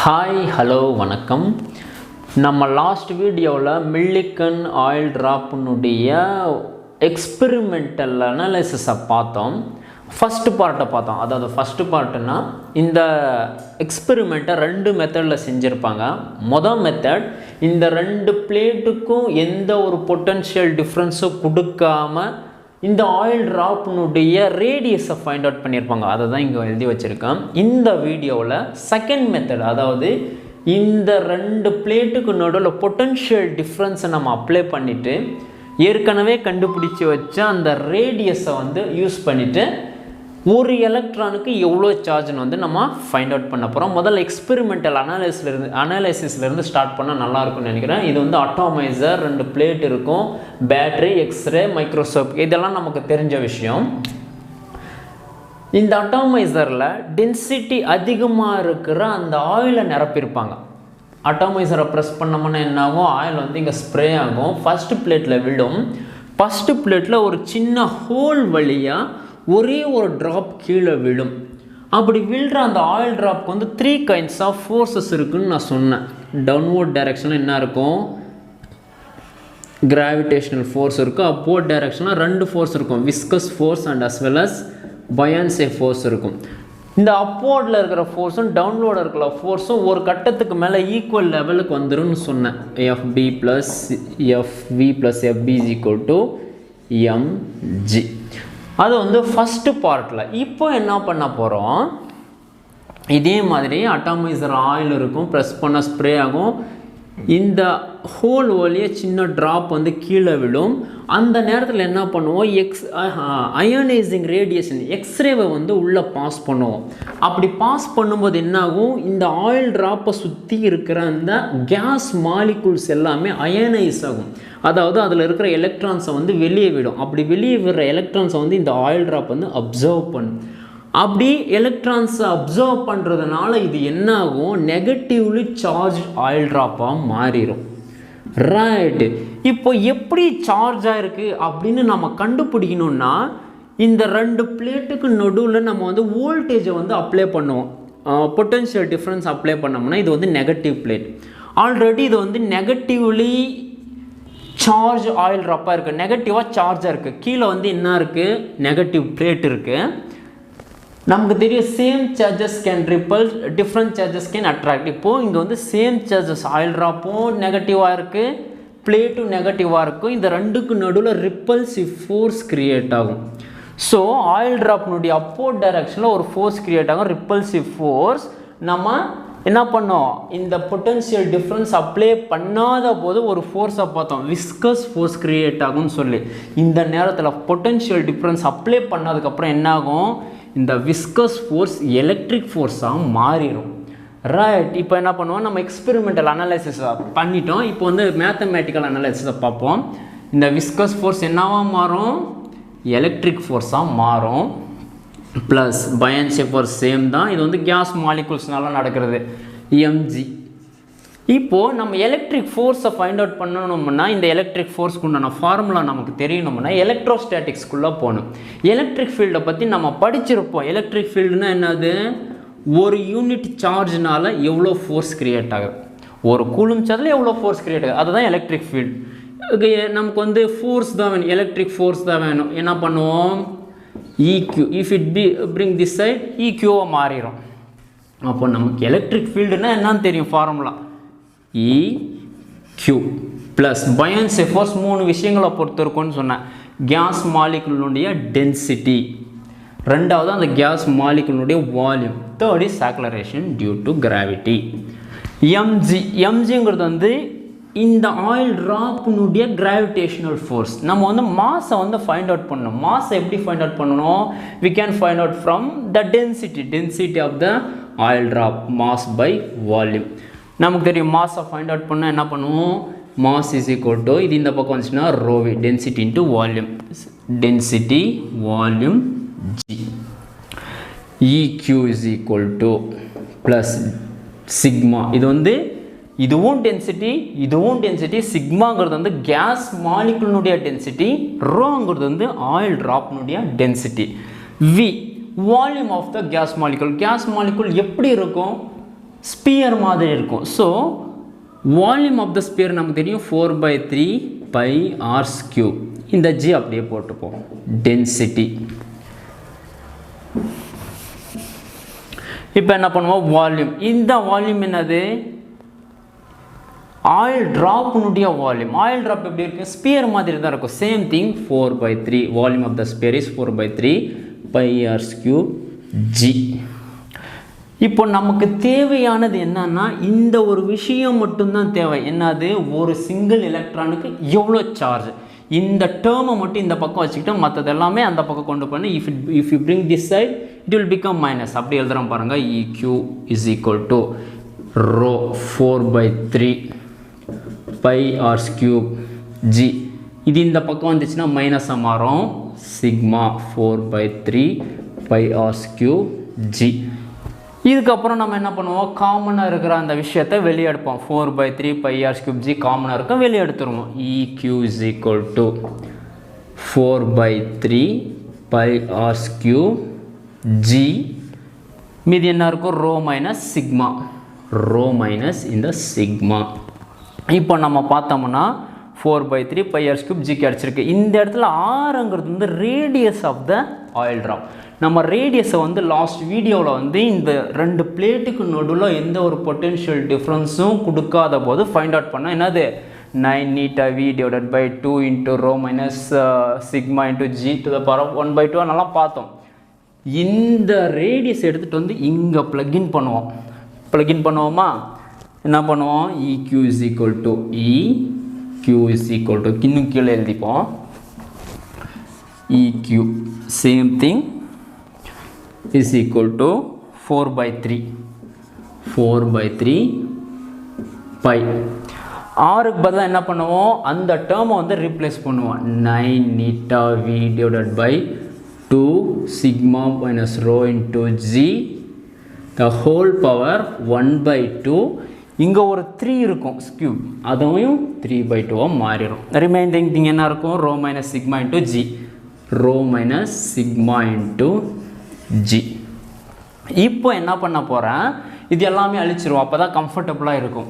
Hi hello வணக்கம். நம்ம last வீடியோவில் மில்லிகன் ஆயில் ட்ராப்னுடைய எக்ஸ்பெரிமெண்டல் அனாலிசிஸை பார்த்தோம். ஃபஸ்ட்டு பார்ட்டை பார்த்தோம். அதாவது ஃபஸ்ட்டு பார்ட்டுன்னா இந்த எக்ஸ்பெரிமெண்ட்டை 2 மெத்தடில் செஞ்சுருப்பாங்க. மொதல் மெத்தட் இந்த 2 பிளேட்டுக்கும் எந்த ஒரு பொட்டன்ஷியல் டிஃப்ரென்ஸும் கொடுக்காம இந்த ஆயில் ட்ராப்னுடைய ரேடியஸை ஃபைண்ட் அவுட் பண்ணியிருப்பாங்க. அதை தான் இங்கே எழுதி வச்சுருக்கேன். இந்த வீடியோவில் செகண்ட் மெத்தட், அதாவது இந்த 2 பிளேட்டுக்கு நடுவில் பொட்டன்ஷியல் டிஃப்ரென்ஸை நம்ம அப்ளை பண்ணிவிட்டு ஏற்கனவே கண்டுபிடிச்சி வச்ச அந்த ரேடியஸை யூஸ் பண்ணிவிட்டு ஒரு எலக்ட்ரானுக்கு எவ்வளோ சார்ஜ்னு நம்ம ஃபைண்ட் அவுட் பண்ண போகிறோம். முதல்ல எக்ஸ்பெரிமெண்டல் அனாலிசிஸ்லேருந்து ஸ்டார்ட் பண்ணால் நல்லாயிருக்கும்னு நினைக்கிறேன். இது அட்டாமைசர், 2 பிளேட் இருக்கும், பேட்ரி, எக்ஸ்ரே, மைக்ரோஸ்கோப், இதெல்லாம் நமக்கு தெரிஞ்ச விஷயம். இந்த அட்டாமைசரில் டென்சிட்டி அதிகமாக இருக்கிற அந்த ஆயிலை நிரப்பியிருப்பாங்க. அட்டாமைசரை ப்ரெஸ் பண்ணோம்னா என்ன ஆகும்? ஆயில் இங்கே ஸ்ப்ரே ஆகும், ஃபஸ்ட்டு பிளேட்டில் விடும். ஃபஸ்ட்டு பிளேட்டில் ஒரு சின்ன ஹோல் வழியாக ஒரே ஒரு ட்ராப் கீழே விழும். அப்படி விழுற அந்த ஆயில் ட்ராப்க்கு 3 கைண்ட்ஸ் ஆஃப் ஃபோர்ஸஸ் இருக்குதுன்னு நான் சொன்னேன். டவுன்வர்ட் டைரெக்ஷனில் என்ன இருக்கும்? கிராவிடேஷனல் ஃபோர்ஸ் இருக்கும். அப்போர்ட் டைரெக்ஷனில் 2 ஃபோர்ஸ் இருக்கும், viscous force and as well as buoyancy force இருக்கும். இந்த அப்போர்டில் இருக்கிற ஃபோர்ஸும் டவுன்லோடில் இருக்கிற ஃபோர்ஸும் ஒரு கட்டத்துக்கு மேலே ஈக்குவல் லெவலுக்கு வந்துரும்னு சொன்னேன். FB + FV + FB = mg. அது ஃபஸ்ட்டு பார்ட்டில். இப்போ என்ன பண்ண போகிறோம்? இதே மாதிரி அட்டாமைசர் ஆயில் இருக்கும், ப்ரெஸ் பண்ண ஸ்ப்ரே ஆகும், இந்த ஹோல் வழியாக சின்ன ட்ராப் கீழே விடும். அந்த நேரத்தில் என்ன பண்ணுவோம்? அயனைசிங் ரேடியேஷன் எக்ஸ்ரேவை உள்ளே பாஸ் பண்ணுவோம். அப்படி பாஸ் பண்ணும்போது என்னாகும்? இந்த ஆயில் ட்ராப்பை சுற்றி இருக்கிற அந்த கேஸ் மாலிகூல்ஸ் எல்லாமே அயனைஸ் ஆகும். அதாவது அதில் இருக்கிற எலக்ட்ரான்ஸை வெளியே விடும். அப்படி வெளியே விடுற எலக்ட்ரான்ஸை இந்த ஆயில் ட்ராப் அப்சர்வ் பண்ணும். அப்படி எலக்ட்ரான்ஸை அப்சர்வ் பண்ணுறதுனால இது என்ன ஆகும்? நெகட்டிவ்லி சார்ஜ் ஆயில் ட்ராப்பாக மாறிடும். ரைட்டு. இப்போ எப்படி சார்ஜ் ஆகிருக்கு அப்படின்னு நம்ம கண்டுபிடிக்கணும்னா இந்த 2 பிளேட்டுக்கு நடுவில் நம்ம வோல்டேஜை அப்ளை பண்ணுவோம். பொட்டன்ஷியல் டிஃப்ரென்ஸ் அப்ளை பண்ணோம்னா இது நெகட்டிவ் பிளேட். ஆல்ரெடி இது நெகட்டிவ்லி சார்ஜ் ஆயில் ட்ராப்பாக இருக்குது, நெகட்டிவாக சார்ஜாக இருக்குது. கீழே என்ன இருக்குது? நெகட்டிவ் பிளேட் இருக்குது. நமக்கு தெரியும் same charges can ripple, different charges can attract. இப்போது இங்கே சேம் சார்ஜஸ் ஆயில் ட்ராப்பும் நெகட்டிவாக இருக்குது, பிளேட்டும் நெகட்டிவாக இருக்கும். இந்த 2க்கு நடுவில் ரிப்பல்சிவ் ஃபோர்ஸ் கிரியேட் ஆகும். ஸோ ஆயில் ட்ராப்னுடைய அப்போர்ட் டைரக்ஷனில் ஒரு ஃபோர்ஸ் கிரியேட் ஆகும், ரிப்பல்சிவ் ஃபோர்ஸ். நம்ம என்ன பண்ணோம்? இந்த பொட்டன்ஷியல் டிஃப்ரென்ஸ் அப்ளை பண்ணாத போது ஒரு ஃபோர்ஸை பார்த்தோம், விஸ்கஸ் ஃபோர்ஸ் கிரியேட் ஆகும்னு சொல்லி. இந்த நேரத்தில் பொட்டன்ஷியல் டிஃப்ரென்ஸ் அப்ளை பண்ணதுக்கப்புறம் என்ன ஆகும்? இந்த விஸ்கஸ் ஃபோர்ஸ் எலக்ட்ரிக் ஃபோர்ஸாக மாறிடும். ரைட். இப்போ என்ன பண்ணுவோம்? நம்ம எக்ஸ்பெரிமெண்டல் அனாலிசிஸை பண்ணிட்டோம். இப்போ மேத்தமேட்டிக்கல் அனாலிசிஸை பார்ப்போம். இந்த விஸ்கஸ் ஃபோர்ஸ் என்னவா மாறும்? எலக்ட்ரிக் ஃபோர்ஸாக மாறும். ப்ளஸ் பயான்சே ஃபோர்ஸ் சேம் தான். இது கேஸ் மாலிகூல்ஸ்னால நடக்கிறது, mg. இப்போது நம்ம எலக்ட்ரிக் ஃபோர்ஸை ஃபைண்ட் அவுட் பண்ணணும்னா இந்த எலக்ட்ரிக் ஃபோர்ஸ்க்கு உண்டான ஃபார்முலா நமக்கு தெரியணும்னா எலக்ட்ரோஸ்டாட்டிக்ஸ்குள்ளே போகணும். எலக்ட்ரிக் ஃபீல்டை பற்றி நம்ம படிச்சிருப்போம். எலக்ட்ரிக் ஃபீல்டுனா என்னது? ஒரு யூனிட் சார்ஜ்னால எவ்வளோ ஃபோர்ஸ் கிரியேட் ஆகுது, ஒரு கூலும் சார்ஜில் எவ்வளோ ஃபோர்ஸ் கிரியேட் ஆகுது, அதுதான் எலக்ட்ரிக் ஃபீல்டு. நமக்கு ஃபோர்ஸ் தான் வேணும், எலக்ட்ரிக் ஃபோர்ஸ் தான் வேணும். என்ன பண்ணுவோம்? EQ. If it bring this side, EQவாக மாறிடும். அப்போ நமக்கு எலக்ட்ரிக் ஃபீல்டுனா என்னன்னு தெரியும், ஃபார்முலா EQ ப்ளஸ் பயான்சே ஃபோர்ஸ். 3 விஷயங்களை பொறுத்து இருக்கும்னு சொன்னேன். கேஸ் மாலிகுலினுடைய டென்சிட்டி, 2வது அந்த கேஸ் மாலிகுலினுடைய volume, 3rd is acceleration due to gravity. mgங்கிறது இந்த ஆயில் ட்ராப்னுடைய கிராவிடேஷனல் ஃபோர்ஸ். நம்ம மாஸை ஃபைண்ட் அவுட் பண்ணணும். மாஸை எப்படி ஃபைண்ட் அவுட் பண்ணணும்? we can find out from the density of the oil drop, mass by volume. நமக்கு தெரியும் மாஸை ஃபைண்ட் அவுட் பண்ணால் என்ன பண்ணுவோம்? மாஸ் இஸ் ஈக்குவல் டு, இது இந்த பக்கம் வந்துச்சுன்னா rho v, density into volume, density volume g. EQ is equal to plus sigma. இது இதுவும் டென்சிட்டி, இதுவும் டென்சிட்டி. சிக்மாங்கிறது கேஸ் மாலிகுலினுடைய டென்சிட்டி, ரோங்கிறது ஆயில் ட்ராப்னுடைய density. V volume of the gas molecule. Gas molecule எப்படி இருக்கும்? ஸ்பியர் மாதிரி இருக்கும். So volume of the sphere நமக்கு தெரியும் 4/3 pi r^3. இந்த g அப்படியே போட்டுப்போம். டென்சிட்டி. இப்போ என்ன பண்ணுவோம், வால்யூம். இந்த வால்யூம் என்னது, ஆயில் ட்ராப்னுடைய வால்யூம். ஆயில் ட்ராப் எப்படி இருக்குது, ஸ்பியர் மாதிரி தான் இருக்கும். Same thing 4/3. Volume of the sphere is 4/3 pi r^3 g. இப்போ நமக்கு தேவையானது என்னன்னா, இந்த ஒரு விஷயம் மட்டும்தான் தேவை. என்னது, ஒரு சிங்கிள் எலக்ட்ரானுக்கு எவ்வளோ சார்ஜ். இந்த டேர்மை மட்டும் இந்த பக்கம் வச்சுக்கிட்டு மற்றது எல்லாமே அந்த பக்கம் கொண்டு பண்ணி if you bring this side it will become minus. அப்படி எழுதுகிறோம் பாருங்கள். EQ is equal to rho 4/3 pi r^3 g. இது இந்த பக்கம் வந்துச்சுன்னா மைனஸாக மாறும். Sigma 4/3 pi r^3 g. இதுக்கப்புறம் நம்ம என்ன பண்ணுவோம், காமனாக இருக்கிற அந்த விஷயத்தை வெளியே எடுப்போம். 4/3 pi r^3 g காமனாக இருக்கும், வெளியே எடுத்துருவோம். EQ is equal to 4/3 pi r^3 g. மீதி என்ன இருக்கும், rho minus sigma. Rho minus இந்த சிக்மா. இப்போ நம்ம பார்த்தோம்னா 4/3 pi r^3 g கிடச்சிருக்கு. இந்த இடத்துல ஆறுங்கிறது வந்து radius of the oil drop. நம்ம ரேடியஸை வந்து லாஸ்ட் வீடியோவில் வந்து இந்த ரெண்டு பிளேட்டுக்கு நடுவில் எந்த ஒரு பொட்டென்ஷியல் டிஃப்ரென்ஸும் கொடுக்காத போது ஃபைண்ட் அவுட் பண்ணால் என்னது, 9 ηV divided by 2 into rho minus sigma into g to the power of 1/2 நல்லா பார்த்தோம். இந்த ரேடியஸ் எடுத்துகிட்டு வந்து இங்கே ப்ளக்இன் பண்ணுவோம். ப்ளக்இன் பண்ணுவோமா, என்ன பண்ணுவோம், EQ is equal to இன்னும் கீழே எழுதிப்போம். EQ same thing is equal to 4/3 pi. ஆறுக்கு பதிலாக என்ன பண்ணுவோம், அந்த டேர்மை வந்து ரீப்ளேஸ் பண்ணுவோம். 9 ηV divided by 2 sigma minus rho into g the whole power 1/2. இங்கே ஒரு 3 இருக்கும் கியூப், அதையும் 3/2 மாறிடும். ரிமைனிங் திங் என்ன இருக்கும், rho minus sigma into g. Rho minus sigma into g. இப்போ என்ன பண்ண போகிறேன், இது எல்லாமே அழிச்சிருவோம். அப்போ தான் கம்ஃபர்டபுளாக இருக்கும்.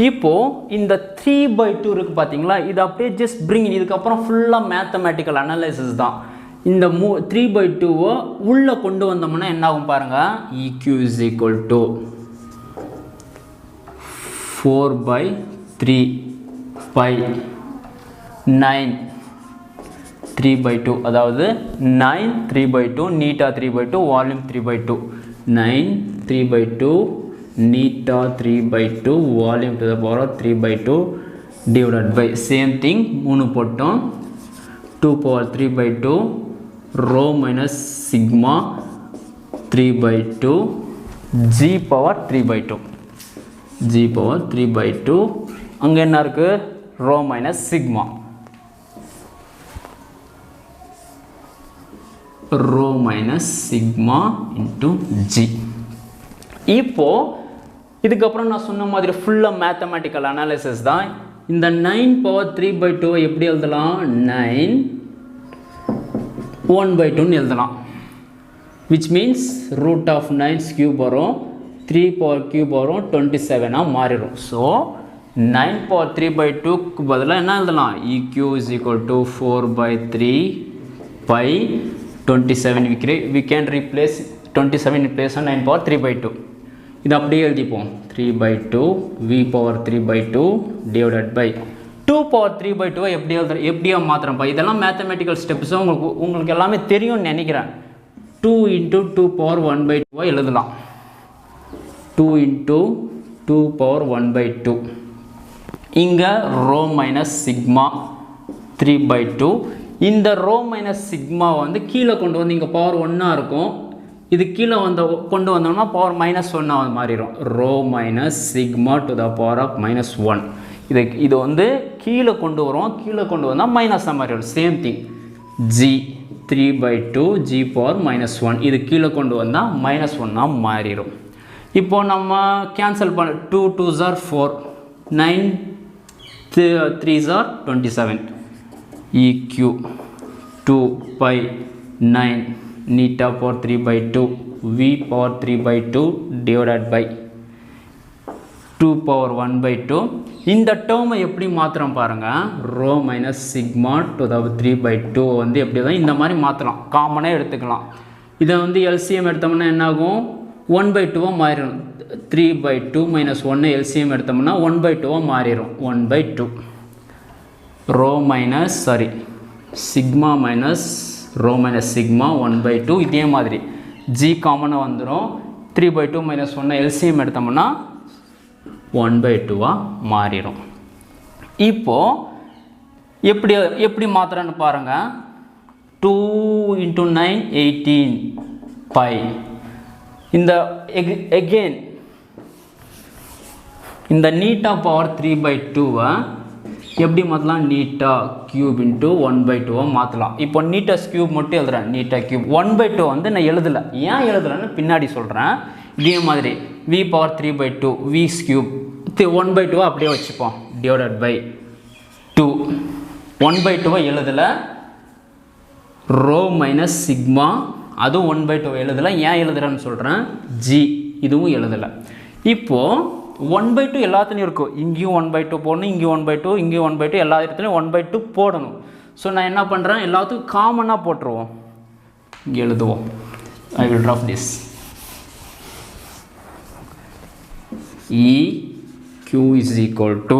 இப்போது இந்த 3/2 இருக்குது பார்த்தீங்களா, இது அப்படியே ஜஸ்ட் பிரிங். இதுக்கப்புறம் ஃபுல்லாக மேத்தமேட்டிக்கல் அனலைசிஸ் தான். இந்த 3/2 உள்ளே கொண்டு வந்தோம்னா என்ன ஆகும் பாருங்கள். EQ is equal to 4/3 pi 9 3/2, அதாவது 9 3/2 நீட்டா 3/2 வால்யூம் 3/2 9 3/2 நீட்டா 3/2 volume to the power 3/2 divided by same thing 3 போட்டோம் 2 power 3/2 rho minus sigma 3/2 g power 3/2 g power 3/2. அங்கே என்ன இருக்கு, rho minus sigma rho minus sigma into g. இப்போ இதுக்கப்புறம் நான் சொன்ன மாதிரி ஃபுல்லாக மேத்தமேட்டிக்கல் அனாலிசிஸ் தான். இந்த 9 power 3/2 எப்படி எழுதலாம், 9 1/2 எழுதலாம். which means root of 9's cube வரும், 3 power cube வரும், 27 மாறிடும். ஸோ 9 power 3/2க்கு பதிலாக என்ன எழுதலாம், EQ is equal to 4/3 pi 27. we can replace 27 in place of 9 power 3/2. இது அப்படியே எழுதிப்போம் 3/2 v power 3/2 divided by 2 power 3/2 எப்படியா மாத்திரம்ப்பா. இதெல்லாம் மேத்தமெட்டிக்கல் ஸ்டெப்ஸ் உங்களுக்கு எல்லாமே தெரியும்னு நினைக்கிறேன். 2 into 2 power 1/2 எழுதலாம். 2 into 2 power 1/2. இங்கே ரோ மைனஸ் சிக்மா 3/2. இந்த ரோ மைனஸ் சிக்மா வந்து கீழே கொண்டு வந்து இங்கே பவர் 1 இருக்கும். இது கீழே கொண்டு வந்தோம்னா பவர் -1 மாறிடும். Rho minus sigma to the power of -1. இது வந்து கீழே கொண்டு வரும், கீழே கொண்டு வந்தால் மைனஸாக மாறிடும். Same thing G 3/2 G power -1. இது கீழே கொண்டு வந்தால் -1 மாறிடும். இப்போது நம்ம கேன்சல் பண்ண 2 2s are 4, 9 3s are 27, EQ 2 pi 9 neta power 3 by 2 V power 3 by 2 divided by 2 power 1 by 2. இந்த டேர்மை எப்படி மாத்திரம் பாருங்கள், rho minus sigma to the 3 by 2 வந்து எப்படி தான் இந்த மாதிரி மாற்றலாம், காமனாக எடுத்துக்கலாம். இதை வந்து எல்சிஎம் எடுத்தோம்னா என்னாகும், 1 by 2 மாறிடும். 3 by 2 minus 1 எல்சிஎம் எடுத்தோம்னா 1 by 2 மாறிடும். 1 by 2 rho minus sigma minus rho minus sigma 1 by 2. இதே மாதிரி ஜி காமனாக வந்துடும். 3 by 2 minus 1 எல்சிஎம் எடுத்தோம்னா 1 by 2 மாறிடும். இப்போது எப்படி மாத்திரன்னு பாருங்கள். 2 into 9 18 pi. இந்த again இந்த நீட்டா பவர் 3 by 2 எப்படி மாற்றலாம், நீட்டா கியூப் இன்ட்டு 1 by 2 மாற்றலாம். இப்போ நீட்டாஸ் கியூப் மட்டும் எழுதுறேன், நீட்டா கியூப். 1 by 2 வந்து நான் எழுதலை, ஏன் எழுதலைன்னு பின்னாடி சொல்கிறேன். இதே மாதிரி v power 3 by 2 v cube 1 by 2 அப்படியே வச்சுப்போம், டிவைடட் பை 2. 1 by 2 எழுதலை. ரோ மைனஸ் சிக்மா அதுவும் 1 by 2 எழுதலை, ஏன் எழுதுறேன்னு சொல்கிறேன். ஜி இதுவும் எழுதலை. இப்போது 1 by 2 எல்லாத்துலேயும் இருக்கும். இங்கேயும் 1 by 2 போடணும், இங்கேயும் 1 by 2, இங்கேயும் 1 by 2, எல்லா இடத்துலையும் 1 by 2 போடணும். ஸோ நான் என்ன பண்ணுறேன், எல்லாத்துக்கும் காமனாக போட்டுருவோம். இங்கே எழுதுவோம். I will drop this. EQ is equal to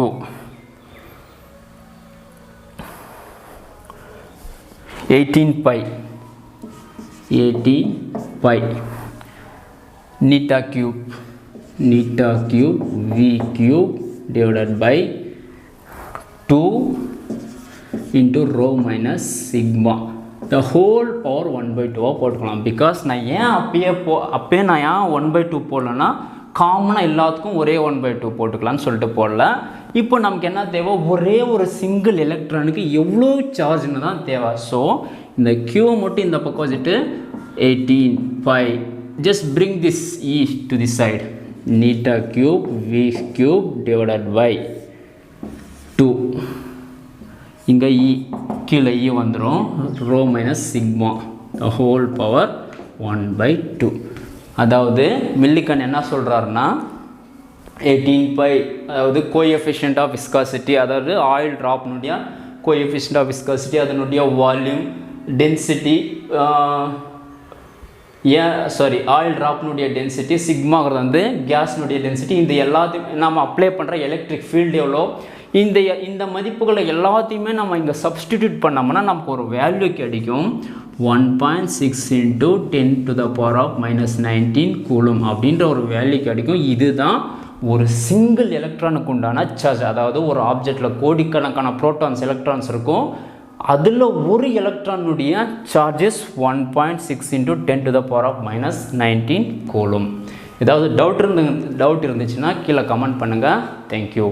eighteen pi neta cube V cube divided by 2 into rho minus sigma the whole power 1 by 2 போட்டுக்கலாம். பிகாஸ் நான் ஏன் அப்பயே நான் ஏன் 1 by 2 போடலன்னா, காமனாக எல்லாத்துக்கும் ஒரே 1 by 2 போட்டுக்கலான்னு சொல்லிட்டு போடல. இப்போ நமக்கு என்ன தேவை, ஒரே ஒரு சிங்கிள் எலக்ட்ரானுக்கு எவ்வளோ சார்ஜ்னு தான் தேவை. ஸோ இந்த கியூவை மட்டும் இந்த பக்கம் வச்சுட்டு 18 pi, just bring this E to this side, neta cube V cube divided by 2. இங்கே E கீழே E வந்துடும், rho minus sigma the whole power 1 by 2. அதாவது மில்லிகன் என்ன சொல்கிறாருன்னா 18 pi, அதாவது கோஎஃபிஷியன்ட் ஆஃப் விஸ்காசிட்டி, அதாவது ஆயில் ட்ராப்னுடைய கோஎஃபிஷியன்ட் ஆஃப் விஸ்காசிட்டி, அதனுடைய volume, density, oil ட்ராப்னுடைய டென்சிட்டி, சிக்மாங்கிறது வந்து கேஸ்னுடைய டென்சிட்டி, இந்த எல்லாத்தையும் நம்ம அப்ளை பண்ணுற எலக்ட்ரிக் ஃபீல்டு எவ்வளோ, இந்த மதிப்புகளை எல்லாத்தையுமே நம்ம இங்கே சப்ஸ்டிடியூட் பண்ணோம்னா நமக்கு ஒரு வேல்யூ கிடைக்கும். 1.6 into 10 to the power of minus 19 coulomb அப்படின்ற ஒரு வேல்யூ கிடைக்கும். இதுதான் ஒரு சிங்கிள் எலக்ட்ரானுக்கு உண்டான சார்ஜ். அதாவது ஒரு ஆப்ஜெக்டில் கோடிக்கணக்கான ப்ரோட்டான்ஸ் எலக்ட்ரான்ஸ் இருக்கும், அதில் ஒரு எலக்ட்ரானுடைய charges 1.6 into 10 to the power of minus 19 coulomb. ஏதாவது டவுட் இருந்துச்சுன்னா கீழே கமெண்ட் பண்ணுங்கள். தேங்க்யூ.